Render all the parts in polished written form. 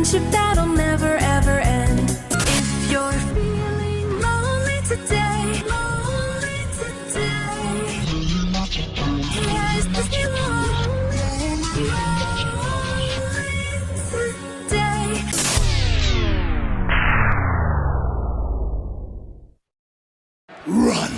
friendship that'll never ever end. If you're feeling lonely today, here's this new lonely today. Run!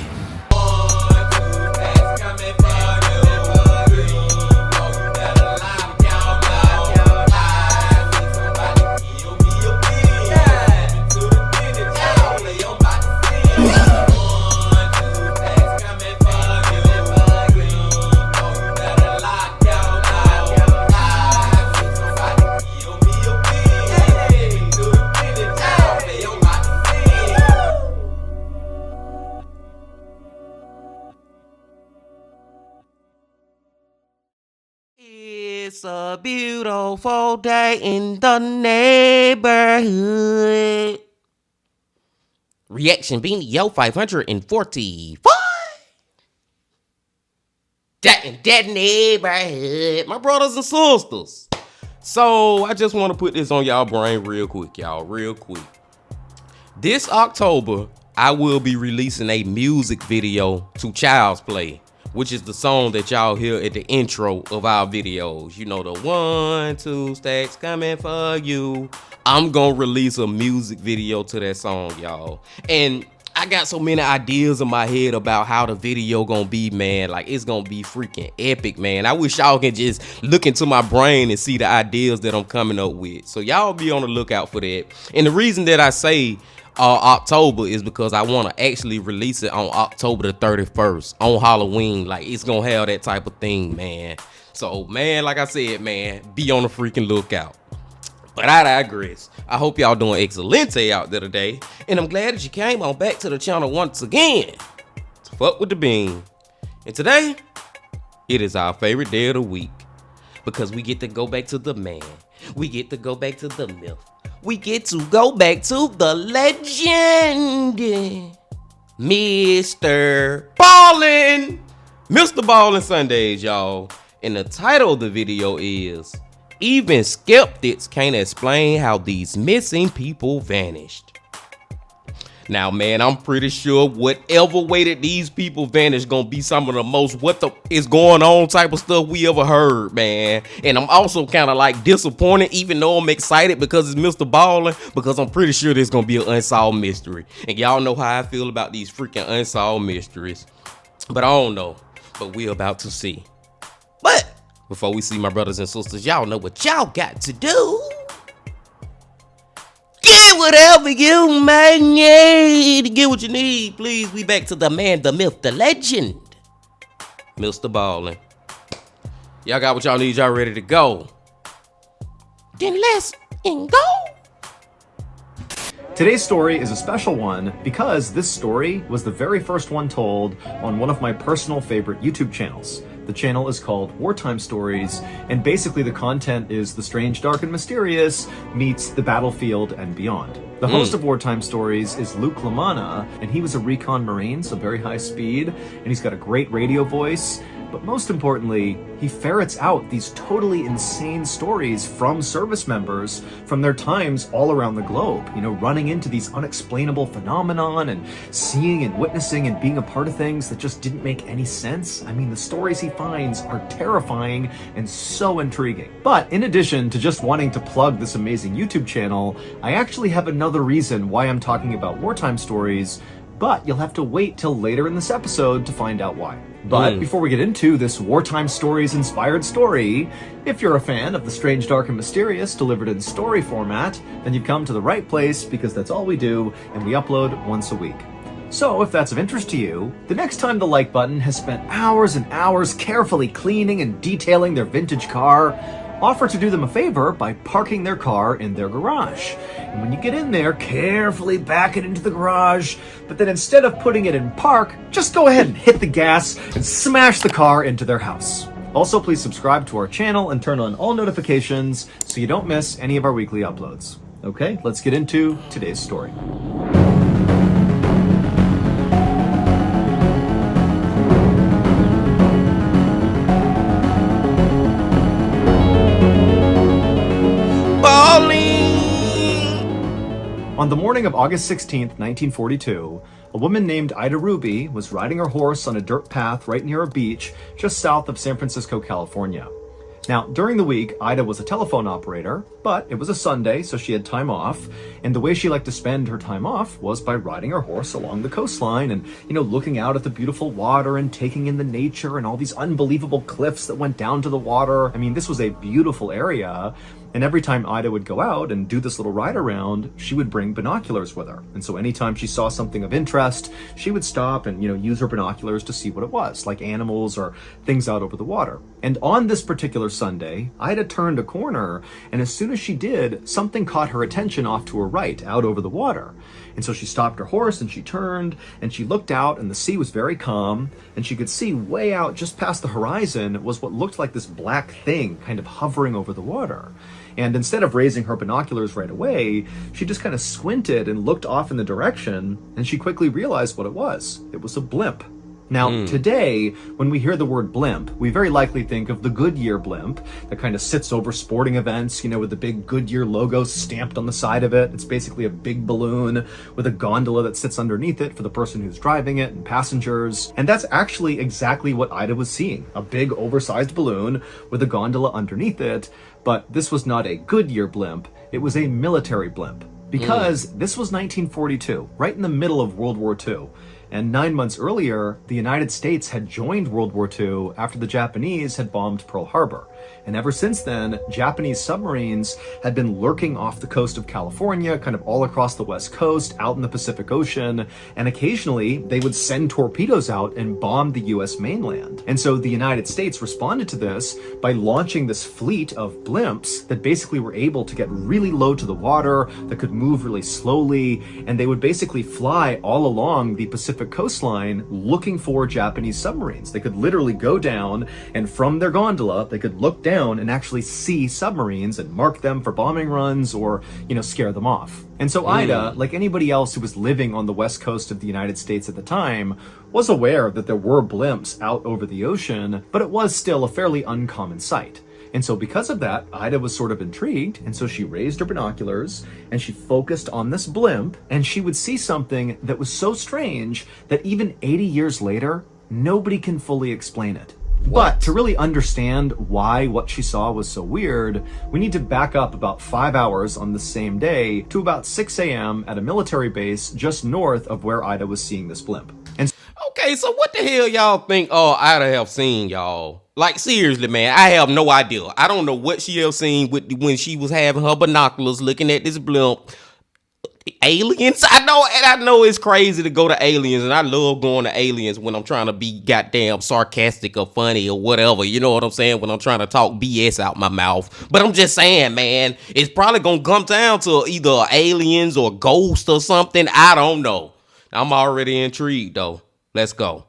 It's a beautiful day in the neighborhood. Reaction video 545. That in that neighborhood, my brothers and sisters. So I just want to put this on y'all brain real quick, y'all, real quick. This October, I will be releasing a music video to Child's Play, which is the song that y'all hear at the intro of our videos. You know, the 1, 2 stacks coming for you. I'm gonna release a music video to that song, y'all. And I got so many ideas in my head about how the video gonna be, man. Like, it's gonna be freaking epic, man. I wish y'all can just look into my brain and see the ideas that I'm coming up with. So y'all be on the lookout for that. And the reason that I say October is because I want to actually release it on October the 31st on Halloween. Like, it's gonna have that type of thing, man. So, man, like I said, man, be on the freaking lookout. But I digress. I hope y'all doing excelente out there today, and I'm glad that you came on back to the channel once again to fuck with the bean. And today, it is our favorite day of the week because we get to go back to the man. We get to go back to the myth. We get to go back to the legend, MrBallen. MrBallen Sundays, y'all. And the title of the video is Even Skeptics Can't Explain How These Missing People Vanished. Now, man, I'm pretty sure whatever way that these people vanish gonna be some of the most what the is going on type of stuff we ever heard, man. And I'm also kind of like disappointed, even though I'm excited because it's MrBallen, because I'm pretty sure there's gonna be an unsolved mystery. And y'all know how I feel about these freaking unsolved mysteries. But I don't know. But we're about to see. But before we see, my brothers and sisters, y'all know what y'all got to do. Get whatever you may need. Get what you need, please. We back to the man, the myth, the legend, MrBallen. Y'all got what y'all need. Y'all ready to go? Then let's go. Today's story is a special one because this story was the very first one told on one of my personal favorite YouTube channels. The channel is called Wartime Stories, and basically the content is the strange, dark, and mysterious meets the battlefield and beyond. The host of Wartime Stories is Luke Lamana, and he was a recon Marine, so very high speed, and he's got a great radio voice. But most importantly, he ferrets out these totally insane stories from service members from their times all around the globe, you know, running into these unexplainable phenomenon and seeing and witnessing and being a part of things that just didn't make any sense. I mean, the stories he finds are terrifying and so intriguing. But in addition to just wanting to plug this amazing YouTube channel, I actually have another reason why I'm talking about Wartime Stories, but you'll have to wait till later in this episode to find out why. But before we get into this Wartime Stories inspired story, if you're a fan of the strange, dark, and mysterious delivered in story format, then you've come to the right place because that's all we do, and we upload once a week. So if that's of interest to you, the next time the like button has spent hours and hours carefully cleaning and detailing their vintage car, offer to do them a favor by parking their car in their garage. And when you get in there, carefully back it into the garage, but then instead of putting it in park, just go ahead and hit the gas and smash the car into their house. Also, please subscribe to our channel and turn on all notifications so you don't miss any of our weekly uploads. Okay, let's get into today's story. the morning of August 16th, 1942, a woman named Ida Ruby was riding her horse on a dirt path right near a beach just south of San Francisco, California. Now, during the week, Ida was a telephone operator, but it was a Sunday, so she had time off, and the way she liked to spend her time off was by riding her horse along the coastline and, looking out at the beautiful water and taking in the nature and all these unbelievable cliffs that went down to the water. I mean, this was a beautiful area, and every time Ida would go out and do this little ride around, she would bring binoculars with her. And so anytime she saw something of interest, she would stop and, use her binoculars to see what it was, like animals or things out over the water. And on this particular Sunday, Ida turned a corner, and as soon as she did, something caught her attention off to her right, out over the water. And so she stopped her horse and she turned and she looked out, and the sea was very calm, and she could see way out just past the horizon was what looked like this black thing kind of hovering over the water. And instead of raising her binoculars right away, she just kind of squinted and looked off in the direction, and she quickly realized what it was. It was a blimp. Now, today, when we hear the word blimp, we very likely think of the Goodyear blimp that kind of sits over sporting events, with the big Goodyear logo stamped on the side of it. It's basically a big balloon with a gondola that sits underneath it for the person who's driving it and passengers. And that's actually exactly what Ida was seeing, a big oversized balloon with a gondola underneath it. But this was not a Goodyear blimp, it was a military blimp. Because this was 1942, right in the middle of World War II. And 9 months earlier, the United States had joined World War II after the Japanese had bombed Pearl Harbor. And ever since then, Japanese submarines had been lurking off the coast of California, kind of all across the West Coast, out in the Pacific Ocean, and occasionally they would send torpedoes out and bomb the US mainland. And so the United States responded to this by launching this fleet of blimps that basically were able to get really low to the water, that could move really slowly, and they would basically fly all along the Pacific coastline looking for Japanese submarines. They could literally go down, and from their gondola, they could look down and actually see submarines and mark them for bombing runs or, scare them off. And so Ida, like anybody else who was living on the west coast of the United States at the time, was aware that there were blimps out over the ocean, but it was still a fairly uncommon sight. And so because of that, Ida was sort of intrigued, and so she raised her binoculars and she focused on this blimp, and she would see something that was so strange that even 80 years later, nobody can fully explain it. But to really understand why what she saw was so weird, we need to back up about 5 hours on the same day to about 6 a.m. at a military base just north of where Ida was seeing this blimp. And Okay, so what the hell y'all think Ida have seen, y'all? Like, seriously, man, I have no idea. I don't know what she have seen when she was having her binoculars looking at this blimp. Aliens? I know it's crazy to go to aliens, and I love going to aliens when I'm trying to be goddamn sarcastic or funny or whatever. You know what I'm saying? When I'm trying to talk BS out my mouth. But I'm just saying, man, it's probably gonna come down to either aliens or ghosts or something. I don't know. I'm already intrigued, though. Let's go.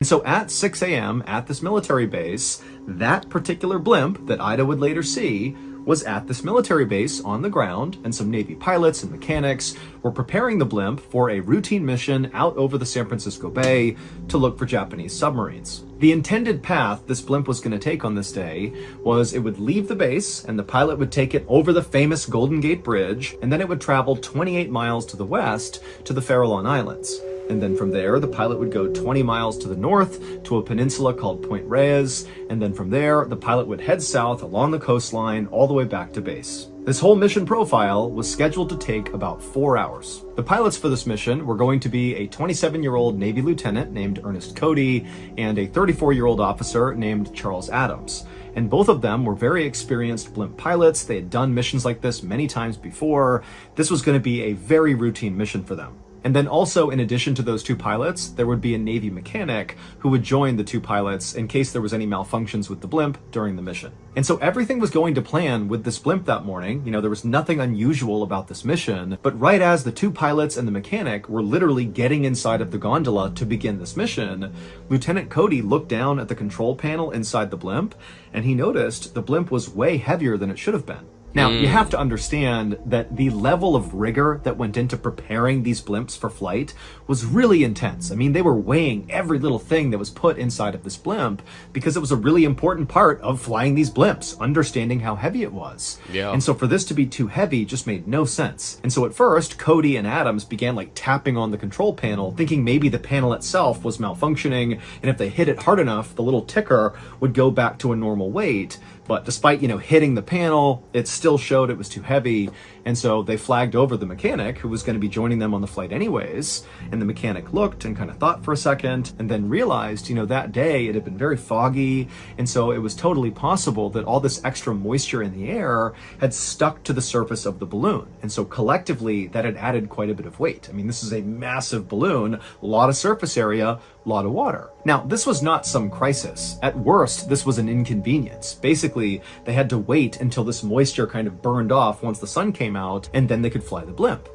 And so at 6 a.m. at this military base, that particular blimp that Ida would later see was at this military base on the ground, and some Navy pilots and mechanics were preparing the blimp for a routine mission out over the San Francisco Bay to look for Japanese submarines. The intended path this blimp was going to take on this day was it would leave the base, and the pilot would take it over the famous Golden Gate Bridge, and then it would travel 28 miles to the west to the Farallon Islands. And then from there, the pilot would go 20 miles to the north to a peninsula called Point Reyes, and then from there, the pilot would head south along the coastline all the way back to base. This whole mission profile was scheduled to take about 4 hours. The pilots for this mission were going to be a 27-year-old Navy lieutenant named Ernest Cody and a 34-year-old officer named Charles Adams. And both of them were very experienced blimp pilots. They had done missions like this many times before. This was going to be a very routine mission for them. And then also, in addition to those two pilots, there would be a Navy mechanic who would join the two pilots in case there was any malfunctions with the blimp during the mission. And so everything was going to plan with this blimp that morning. There was nothing unusual about this mission, but right as the two pilots and the mechanic were literally getting inside of the gondola to begin this mission, Lieutenant Cody looked down at the control panel inside the blimp, and he noticed the blimp was way heavier than it should have been. Now, you have to understand that the level of rigor that went into preparing these blimps for flight was really intense. I mean, they were weighing every little thing that was put inside of this blimp because it was a really important part of flying these blimps, understanding how heavy it was. Yeah. And so for this to be too heavy just made no sense. And so at first, Cody and Adams began like tapping on the control panel, thinking maybe the panel itself was malfunctioning, and if they hit it hard enough, the little ticker would go back to a normal weight. But despite, hitting the panel, it still showed it was too heavy. And so they flagged over the mechanic who was going to be joining them on the flight anyways. And the mechanic looked and kind of thought for a second and then realized, that day it had been very foggy. And so it was totally possible that all this extra moisture in the air had stuck to the surface of the balloon. And so collectively that had added quite a bit of weight. I mean, this is a massive balloon, a lot of surface area, a lot of water. Now, this was not some crisis. At worst, this was an inconvenience. Basically, they had to wait until this moisture kind of burned off once the sun came out, and then they could fly the blimp.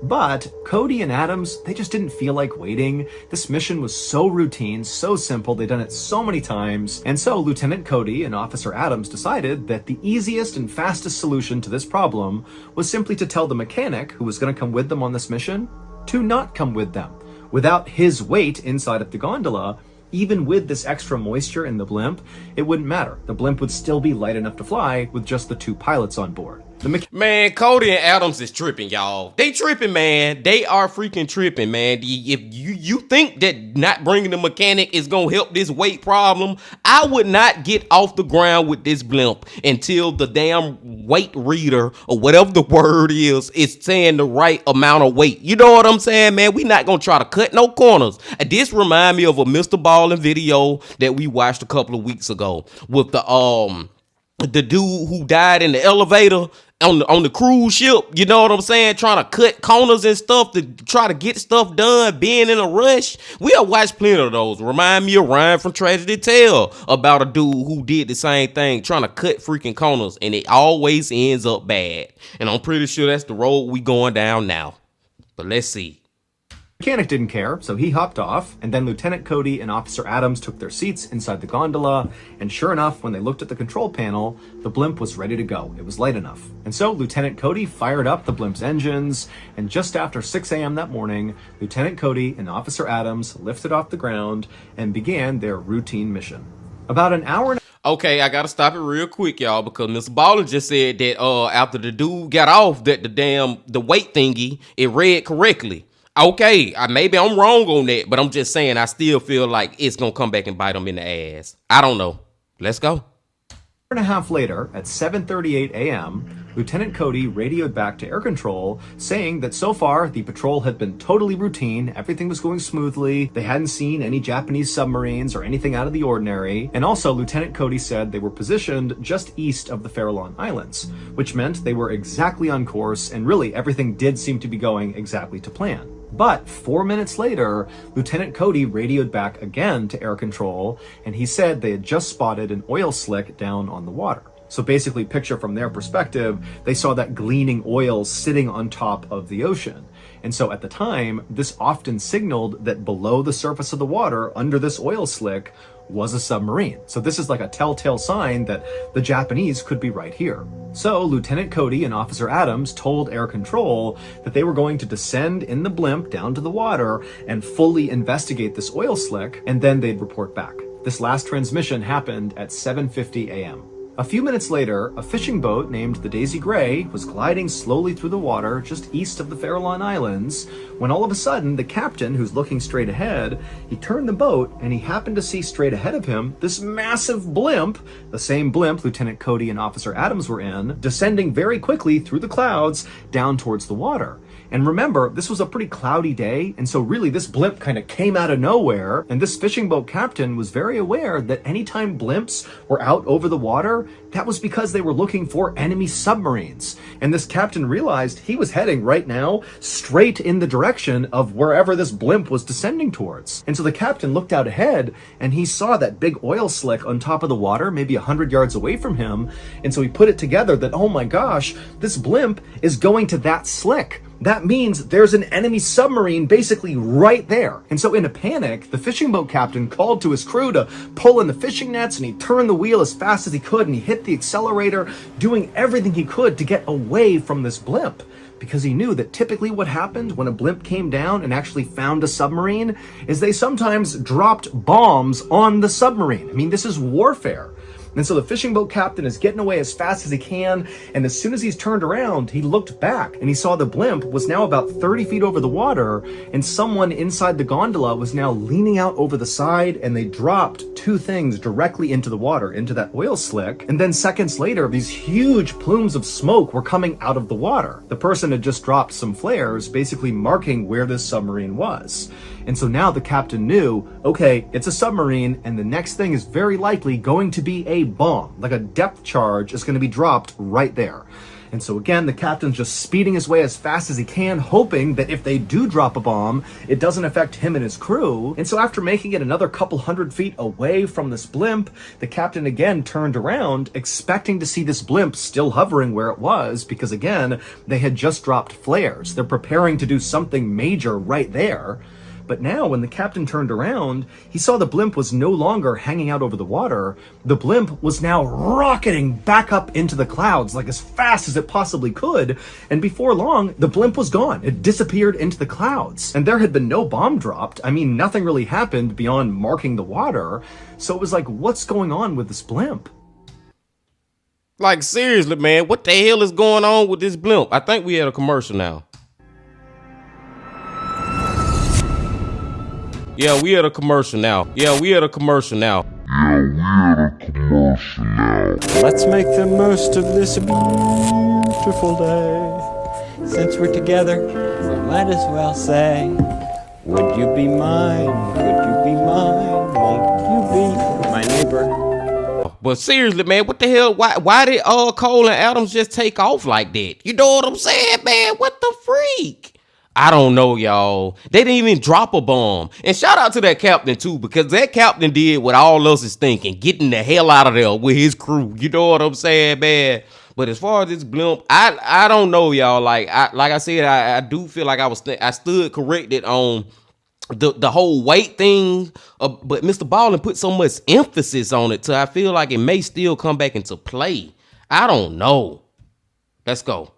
But Cody and Adams, they just didn't feel like waiting. This mission was so routine, so simple, they'd done it so many times. And so Lieutenant Cody and Officer Adams decided that the easiest and fastest solution to this problem was simply to tell the mechanic who was going to come with them on this mission to not come with them. Without his weight inside of the gondola, even with this extra moisture in the blimp, it wouldn't matter. The blimp would still be light enough to fly with just the 2 pilots on board. Man, Cody and Adams is tripping, y'all. They tripping, man. They are freaking tripping, man. If you think that not bringing the mechanic is gonna help this weight problem, I would not get off the ground with this blimp until the damn weight reader or whatever the word is saying the right amount of weight. You know what I'm saying, man? We not gonna try to cut no corners. This remind me of a MrBallen video that we watched a couple of weeks ago with the dude who died in the elevator on the cruise ship, you know what I'm saying? Trying to cut corners and stuff to try to get stuff done, being in a rush. We have watched plenty of those. Remind me of Ryan from Tragedy Tale about a dude who did the same thing, trying to cut freaking corners, and it always ends up bad. And I'm pretty sure that's the road we going down now. But let's see. Mechanic didn't care, so he hopped off, and then Lieutenant Cody and Officer Adams took their seats inside the gondola, and sure enough, when they looked at the control panel, the blimp was ready to go. It was light enough. And so Lieutenant Cody fired up the blimp's engines, and just after 6 a.m. that morning, Lieutenant Cody and Officer Adams lifted off the ground and began their routine mission. About an hour and Okay, I gotta stop it real quick, y'all, because MrBallen just said that after the dude got off, that the weight thingy, it read correctly. Okay, maybe I'm wrong on that, but I'm just saying I still feel like it's gonna come back and bite them in the ass. I don't know. Let's go. An hour and a half later, at 7:38 a.m., Lieutenant Cody radioed back to air control, saying that so far the patrol had been totally routine, everything was going smoothly, they hadn't seen any Japanese submarines or anything out of the ordinary, and also Lieutenant Cody said they were positioned just east of the Farallon Islands, which meant they were exactly on course, and really everything did seem to be going exactly to plan. But 4 minutes later, Lieutenant Cody radioed back again to air control, and he said they had just spotted an oil slick down on the water. So basically, picture from their perspective, they saw that gleaming oil sitting on top of the ocean. And so at the time, this often signaled that below the surface of the water, under this oil slick, was a submarine. So this is like a telltale sign that the Japanese could be right here. So Lieutenant Cody and Officer Adams told air control that they were going to descend in the blimp down to the water and fully investigate this oil slick, and then they'd report back. This last transmission happened at 7:50 a.m. A few minutes later, a fishing boat named the Daisy Gray was gliding slowly through the water just east of the Farallon Islands, when all of a sudden the captain, who's looking straight ahead, he turned the boat and he happened to see straight ahead of him this massive blimp, the same blimp Lieutenant Cody and Officer Adams were in, descending very quickly through the clouds down towards the water. And remember, this was a pretty cloudy day, and so really this blimp kind of came out of nowhere, and this fishing boat captain was very aware that anytime blimps were out over the water, that was because they were looking for enemy submarines. And this captain realized he was heading right now straight in the direction of wherever this blimp was descending towards. And so the captain looked out ahead, and he saw that big oil slick on top of the water, maybe 100 yards away from him, and so he put it together that, oh my gosh, this blimp is going to that slick. that means there's an enemy submarine basically right there. And so in a panic, the fishing boat captain called to his crew to pull in the fishing nets, and he turned the wheel as fast as he could, and he hit the accelerator, doing everything he could to get away from this blimp. Because he knew that typically what happened when a blimp came down and actually found a submarine is they sometimes dropped bombs on the submarine. I mean, this is warfare. And so the fishing boat captain is getting away as fast as he can, and as soon as he's turned around, he looked back and he saw the blimp was now about 30 feet over the water, and someone inside the gondola was now leaning out over the side, and they dropped two things directly into the water, into that oil slick. And then seconds later, these huge plumes of smoke were coming out of the water. The person had just dropped some flares, basically marking where this submarine was. And so now the captain knew, okay, it's a submarine, and the next thing is very likely going to be a bomb, like a depth charge is going to be dropped right there. And so again, the captain's just speeding his way as fast as he can, hoping that if they do drop a bomb, it doesn't affect him and his crew. And so after making it another couple hundred feet away from this blimp, the captain again turned around, expecting to see this blimp still hovering where it was, because again, they had just dropped flares. They're preparing to do something major right there. But now, when the captain turned around, he saw the blimp was no longer hanging out over the water. The blimp was now rocketing back up into the clouds, like as fast as it possibly could. And before long, the blimp was gone. It disappeared into the clouds. And there had been no bomb dropped. I mean, nothing really happened beyond marking the water. So it was like, what's going on with this blimp? Like, seriously, man, what the hell is going on with this blimp? I think we had a commercial now. Yeah, we had a commercial now. Let's make the most of this beautiful day. Since we're together, we might as well say, would you be mine? Could you be mine? Won't you be my neighbor? But seriously, man, what the hell? Why did Cole and Adams just take off like that? You know what I'm saying, man? What the freak? I don't know, y'all. They didn't even drop a bomb. And shout out to that captain, too, because that captain did what all us is thinking, getting the hell out of there with his crew. You know what I'm saying, man? But as far as this blimp, I don't know, y'all. Like I said, I do feel like I stood corrected on the whole weight thing. But MrBallen put so much emphasis on it, so I feel like it may still come back into play. I don't know. Let's go.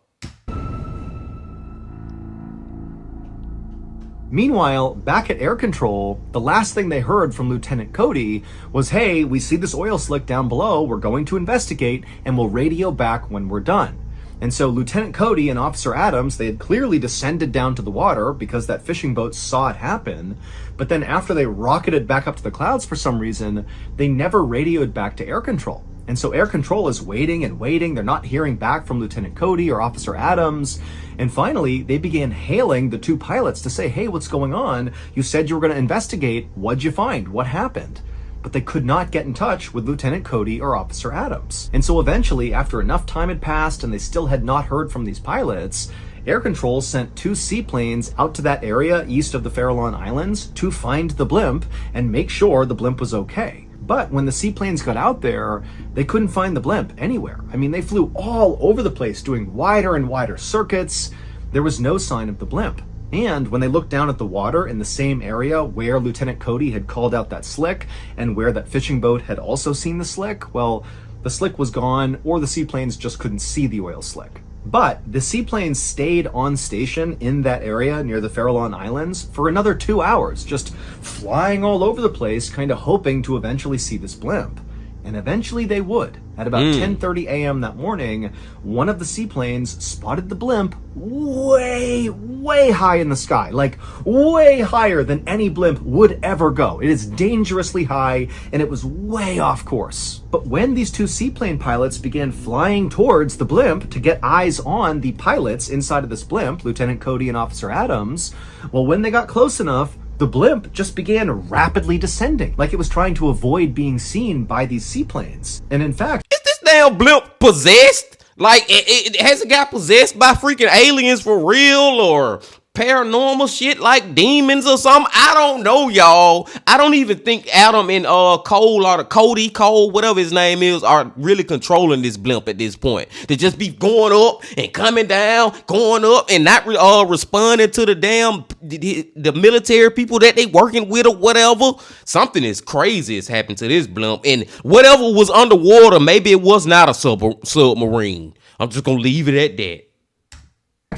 Meanwhile, back at air control, the last thing they heard from Lieutenant Cody was, hey, we see this oil slick down below, we're going to investigate, and we'll radio back when we're done. And so Lieutenant Cody and Officer Adams, they had clearly descended down to the water because that fishing boat saw it happen. But then after they rocketed back up to the clouds for some reason, they never radioed back to air control. And so air control is waiting and waiting. They're not hearing back from Lieutenant Cody or Officer Adams. And finally, they began hailing the two pilots to say, hey, what's going on? You said you were going to investigate. What'd you find? What happened? But they could not get in touch with Lieutenant Cody or Officer Adams. And so eventually, after enough time had passed and they still had not heard from these pilots, air control sent two seaplanes out to that area east of the Farallon Islands to find the blimp and make sure the blimp was okay. But when the seaplanes got out there, they couldn't find the blimp anywhere. I mean, they flew all over the place doing wider and wider circuits. There was no sign of the blimp. And when they looked down at the water in the same area where Lieutenant Cody had called out that slick and where that fishing boat had also seen the slick, well, the slick was gone, or the seaplanes just couldn't see the oil slick. But the seaplanes stayed on station in that area near the Farallon Islands for another 2 hours, just flying all over the place, kind of hoping to eventually see this blimp. And eventually they would. At about 10:30 a.m. that morning, one of the seaplanes spotted the blimp way, way high in the sky, like way higher than any blimp would ever go. It is dangerously high, and it was way off course. But when these two seaplane pilots began flying towards the blimp to get eyes on the pilots inside of this blimp, Lieutenant Cody and Officer Adams, well, when they got close enough, the blimp just began rapidly descending, like it was trying to avoid being seen by these seaplanes. And in fact, Is this damn blimp possessed? Like, it has it got possessed by freaking aliens for real, or paranormal shit like demons or something. I don't know, y'all. I don't even think Adam and Cole or Cole, whatever his name is, are really controlling this blimp at this point. They just be going up and coming down, going up and not responding to the damn the military people that they working with or whatever. Something is crazy has happened to this blimp, and whatever was underwater, maybe it was not a submarine. I'm just gonna leave it at that.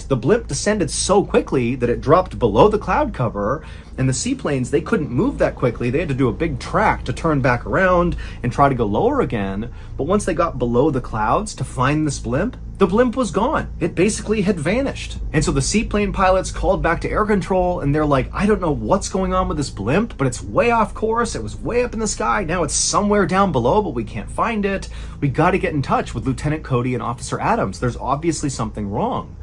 The blimp descended so quickly that it dropped below the cloud cover, and the seaplanes, they couldn't move that quickly. They had to do a big track to turn back around and try to go lower again. But once they got below the clouds to find this blimp, the blimp was gone. It basically had vanished. And so the seaplane pilots called back to air control, and they're like, I don't know what's going on with this blimp, but it's way off course. It was way up in the sky. Now it's somewhere down below, but we can't find it. We got to get in touch with Lieutenant Cody and Officer Adams. There's obviously something wrong.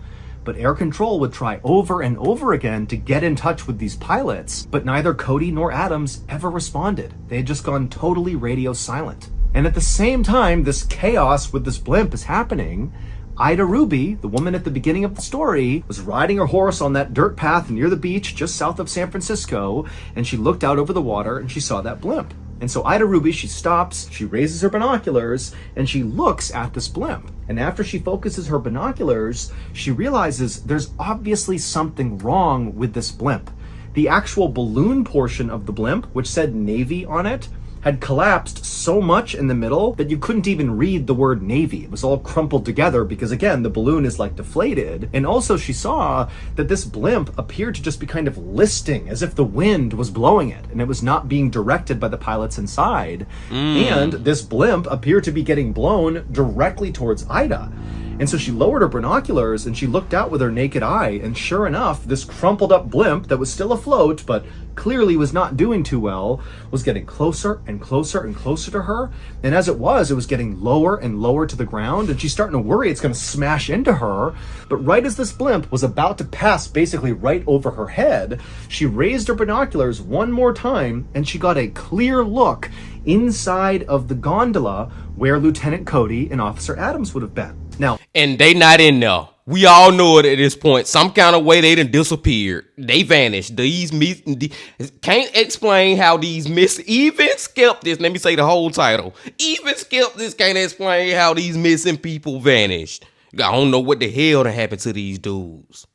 But air control would try over and over again to get in touch with these pilots, but neither Cody nor Adams ever responded. They had just gone totally radio silent. And at the same time this chaos with this blimp is happening, Ida Ruby, the woman at the beginning of the story, was riding her horse on that dirt path near the beach just south of San Francisco, and she looked out over the water and she saw that blimp. And so Ida Ruby, she stops, she raises her binoculars, and she looks at this blimp. And after she focuses her binoculars, she realizes there's obviously something wrong with this blimp. The actual balloon portion of the blimp, which said Navy on it, had collapsed so much in the middle that you couldn't even read the word Navy. It was all crumpled together because, again, the balloon is like deflated. And also she saw that this blimp appeared to just be kind of listing as if the wind was blowing it and it was not being directed by the pilots inside. And this blimp appeared to be getting blown directly towards Ida. And so she lowered her binoculars and she looked out with her naked eye, and sure enough, this crumpled up blimp that was still afloat but clearly was not doing too well was getting closer and closer and closer to her. And as it was getting lower and lower to the ground, and she's starting to worry it's going to smash into her. But right as this blimp was about to pass basically right over her head, she raised her binoculars one more time and she got a clear look inside of the gondola where Lieutenant Cody and Officer Adams would have been. Now, and they not in there. We all know it at this point. Some kind of way they done disappeared. They vanished. Can't explain how these even skeptics, let me say the whole title, even skeptics can't explain how these missing people vanished. I don't know what the hell done happened to these dudes.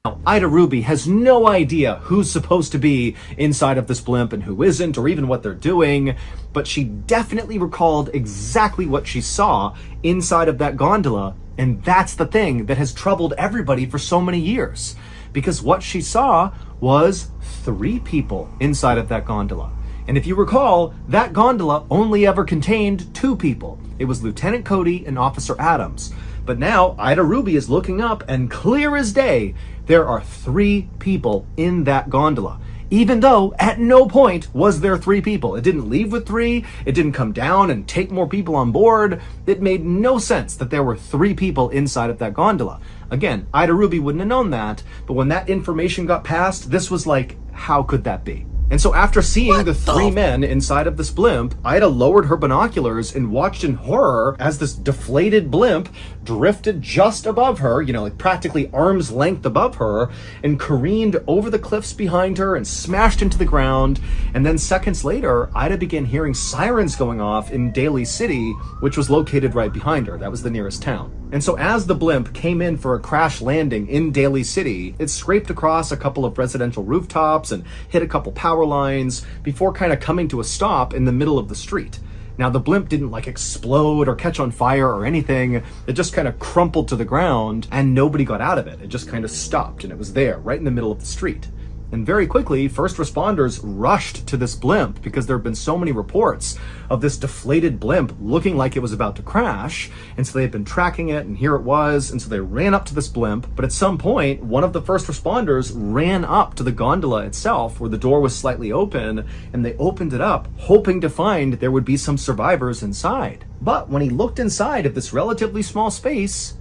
Now, Ida Ruby has no idea who's supposed to be inside of this blimp and who isn't, or even what they're doing, but she definitely recalled exactly what she saw inside of that gondola, and that's the thing that has troubled everybody for so many years. Because what she saw was 3 people inside of that gondola. And if you recall, that gondola only ever contained 2 people. It was Lieutenant Cody and Officer Adams. But now Ida Ruby is looking up, and clear as day, there are 3 people in that gondola. Even though at no point was there 3 people. It didn't leave with 3. It didn't come down and take more people on board. It made no sense that there were 3 people inside of that gondola. Again, Ida Ruby wouldn't have known that, but when that information got passed, this was like, how could that be? And so after seeing the 3 men inside of this blimp, Ida lowered her binoculars and watched in horror as this deflated blimp drifted just above her, like practically arm's length above her, and careened over the cliffs behind her and smashed into the ground. And then seconds later, Ida began hearing sirens going off in Daly City, which was located right behind her. That was the nearest town. And so as the blimp came in for a crash landing in Daly City, it scraped across a couple of residential rooftops and hit a couple power lines before kind of coming to a stop in the middle of the street. Now, the blimp didn't explode or catch on fire or anything. It just kind of crumpled to the ground and nobody got out of it. It just kind of stopped and it was there right in the middle of the street. And very quickly, first responders rushed to this blimp because there have been so many reports of this deflated blimp looking like it was about to crash. And so they had been tracking it, and here it was. And so they ran up to this blimp. But at some point, one of the first responders ran up to the gondola itself where the door was slightly open, and they opened it up, hoping to find there would be some survivors inside. But when he looked inside of this relatively small space,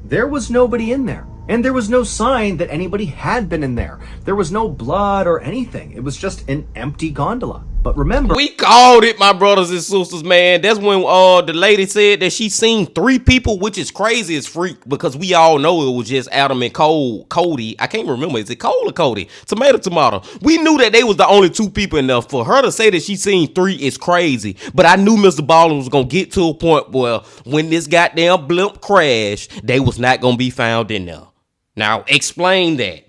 there was nobody in there. And there was no sign that anybody had been in there. There was no blood or anything. It was just an empty gondola. But remember, we called it, my brothers and sisters, man. That's when the lady said that she seen 3 people, which is crazy as freak, because we all know it was just Adam and Cody. I can't remember. Is it Cole or Cody? Tomato. We knew that they was the only 2 people enough. For her to say that she seen 3 is crazy. But I knew MrBallen was going to get to a point where when this goddamn blimp crashed, they was not going to be found in there. Now, explain that.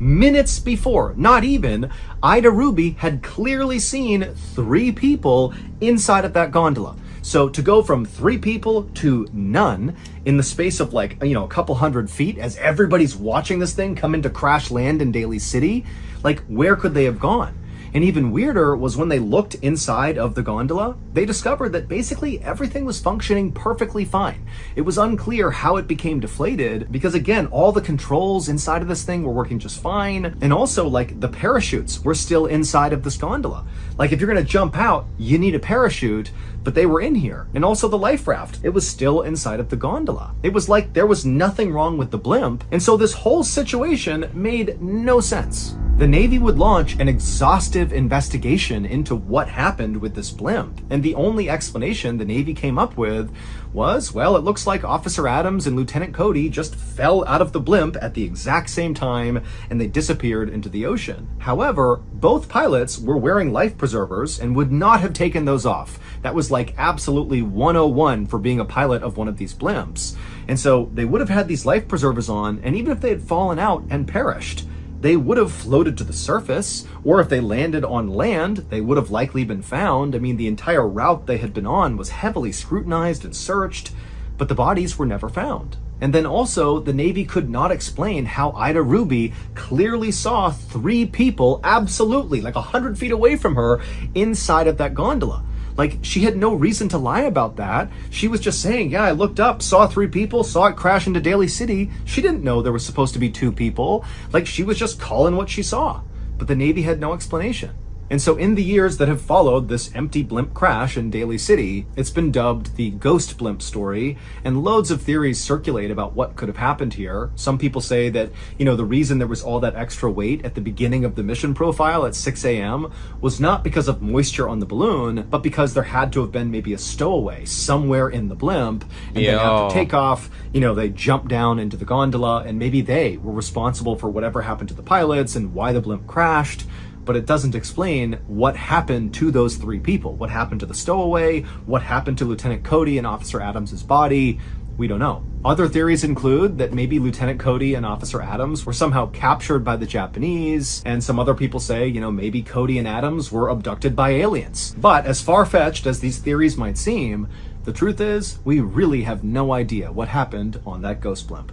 minutes before, not even, Ida Ruby had clearly seen 3 people inside of that gondola. So to go from 3 people to none in the space of like, a couple hundred feet as everybody's watching this thing come into crash land in Daly City, like where could they have gone? And even weirder was when they looked inside of the gondola, they discovered that basically everything was functioning perfectly fine. It was unclear how it became deflated because, again, all the controls inside of this thing were working just fine. And also, like, the parachutes were still inside of this gondola. Like, if you're going to jump out, you need a parachute, but they were in here. And also the life raft, it was still inside of the gondola. It was like there was nothing wrong with the blimp. And so this whole situation made no sense. The Navy would launch an exhaustive investigation into what happened with this blimp. And the only explanation the Navy came up with was, well, it looks like Officer Adams and Lieutenant Cody just fell out of the blimp at the exact same time and they disappeared into the ocean. However, both pilots were wearing life preservers and would not have taken those off. That was like absolutely 101 for being a pilot of one of these blimps. And so they would have had these life preservers on, and even if they had fallen out and perished, they would have floated to the surface, or if they landed on land, they would have likely been found. I mean, the entire route they had been on was heavily scrutinized and searched, but the bodies were never found. And then also, the Navy could not explain how Ida Ruby clearly saw 3 people absolutely, like 100 feet away from her, inside of that gondola. Like, she had no reason to lie about that. She was just saying, yeah, I looked up, saw 3 people, saw it crash into Daly City. She didn't know there was supposed to be 2 people. Like, she was just calling what she saw. But the Navy had no explanation. And so in the years that have followed this empty blimp crash in Daly City, it's been dubbed the ghost blimp story, and loads of theories circulate about what could have happened here. Some people say that, the reason there was all that extra weight at the beginning of the mission profile at 6 a.m. was not because of moisture on the balloon, but because there had to have been maybe a stowaway somewhere in the blimp, and then after takeoff, they jumped down into the gondola, and maybe they were responsible for whatever happened to the pilots and why the blimp crashed. But it doesn't explain what happened to those 3 people. What happened to the stowaway? What happened to Lieutenant Cody and Officer Adams' body? We don't know. Other theories include that maybe Lieutenant Cody and Officer Adams were somehow captured by the Japanese, and some other people say, maybe Cody and Adams were abducted by aliens. But as far-fetched as these theories might seem, the truth is, we really have no idea what happened on that ghost blimp.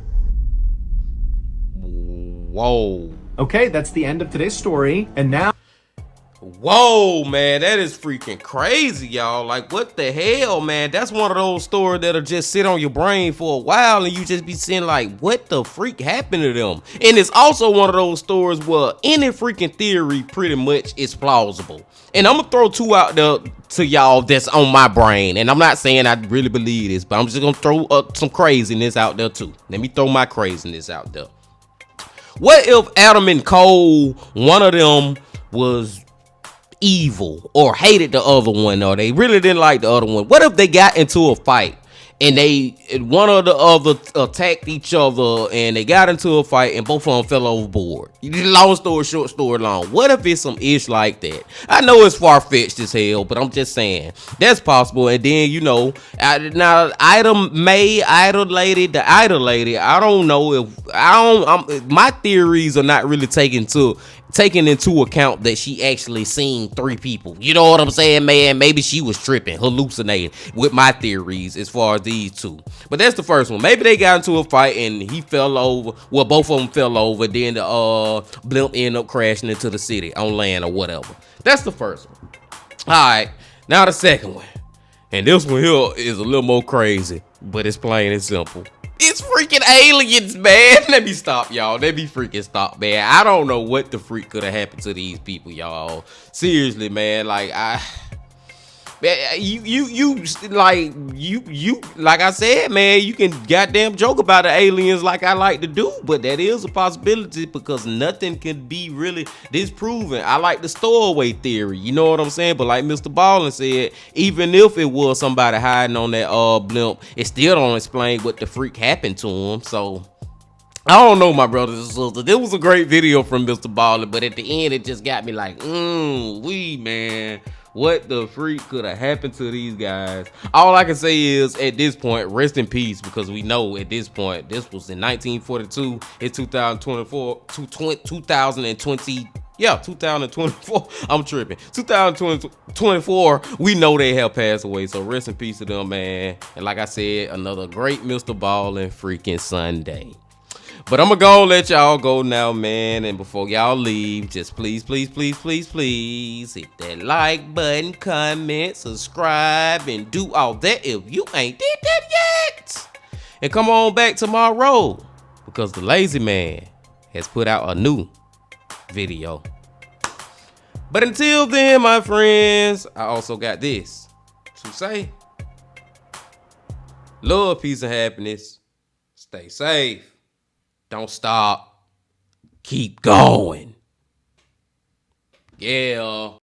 Whoa. Okay, that's the end of today's story, and now... Whoa, man, that is freaking crazy, y'all. Like, what the hell, man? That's one of those stories that'll just sit on your brain for a while, and you just be saying, like, what the freak happened to them? And it's also one of those stories where any freaking theory pretty much is plausible. And I'm gonna throw 2 out there to y'all that's on my brain. And I'm not saying I really believe this, but I'm just gonna throw some craziness out there too. Let me throw my craziness out there. What if Adam and Cole, one of them was evil or hated the other one, or they really didn't like the other one? What if they got into a fight and one or the other attacked each other and they got into a fight and both of them fell overboard? Long story short, story long. What if it's some ish like that? I know it's far-fetched as hell, but I'm just saying that's possible. And then, now Ida lady, I don't know if my theories are not really taking into account that she actually seen 3 people. You know what I'm saying, man? Maybe she was tripping, hallucinating with my theories as far as these 2. But that's the first one. Maybe they got into a fight and he fell over. Well, both of them fell over. Then the blimp ended up crashing into the city on land or whatever. That's the first one. All right, now the second one. And this one here is a little more crazy, but it's plain and simple. It's freaking aliens, man. Let me stop, y'all. Let me freaking stop, man. I don't know what the freak could have happened to these people, y'all. Seriously, man. Like, You like I said, man, you can goddamn joke about the aliens like I like to do, but that is a possibility because nothing can be really disproven. I like the stowaway theory, you know what I'm saying? But like MrBallen said, even if it was somebody hiding on that blimp, it still don't explain what the freak happened to him. So I don't know, my brothers and sisters. This was a great video from MrBallen, but at the end, it just got me like, man, what the freak could have happened to these guys? All I can say is, at this point, rest in peace, because we know at this point, this was in 1942, it's 2024, 2020. Yeah, 2024. I'm tripping. 2024. We know they have passed away. So rest in peace to them, man. And like I said, another great MrBallen freaking Sunday. But I'm gonna go let y'all go now, man. And before y'all leave, just please hit that like button, comment, subscribe, and do all that if you ain't did that yet. And come on back tomorrow, because the lazy man has put out a new video. But until then, my friends, I also got this to say. Love, peace, and happiness. Stay safe. Don't stop. Keep going. Yeah.